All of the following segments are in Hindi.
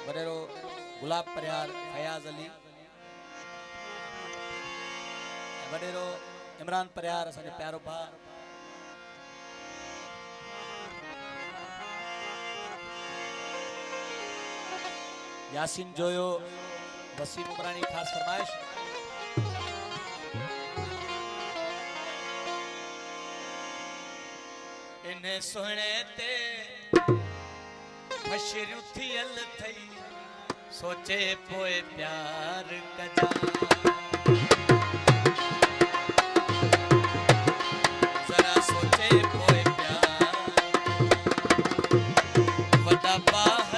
वडेरो गुलाब परियार फयाज अली वडेरो इमरान परियार असांजो प्यारो भाउ यासीन जोयो वसीम उमरानी खास फरमाइश इन्हें सोहणे ते फशरू थियल थई सोचे पोए प्यार कजा जरा सोचे पोए प्यार वडा बाह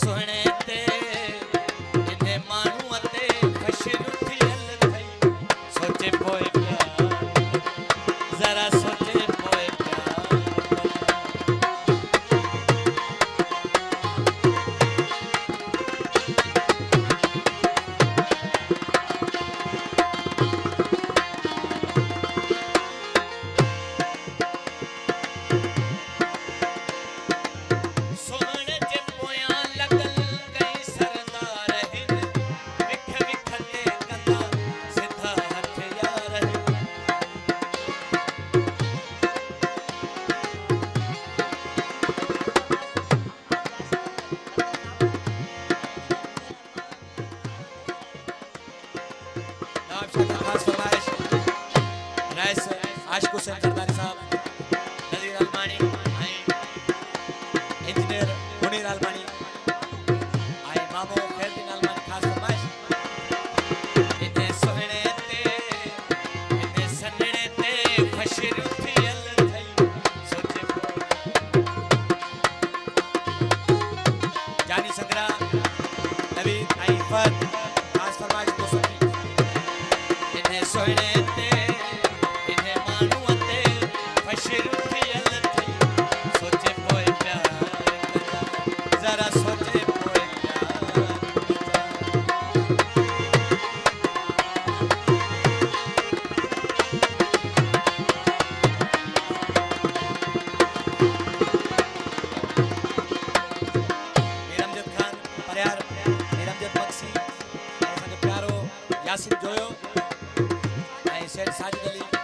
सोहणे ते इन्हें मानू अते फशरू थियल थई सोचे पोए प्यार जरा सोचे पोए खास फरमाइश रईस आशिक हुसैन जरदारी साहब नज़ीर अलमानी इंजीनियर मुनीर अलमानी मामो खैरदीन अलमानी खास फरमाइश इन्हें सोहणे ते इन्हें सन्हणे ते फशरू थियल थई सोचे जानी संगरा नवीद फत खास फरमाइश सोहणे ते इन्हें मानू अते फशरू थियल थई सोचे पोए प्यार जरा सोचे पोए नीरमजद खान परियार नीरमजद बक्सी असांजो प्यारो यासीन जोयो सेठ साजिद अली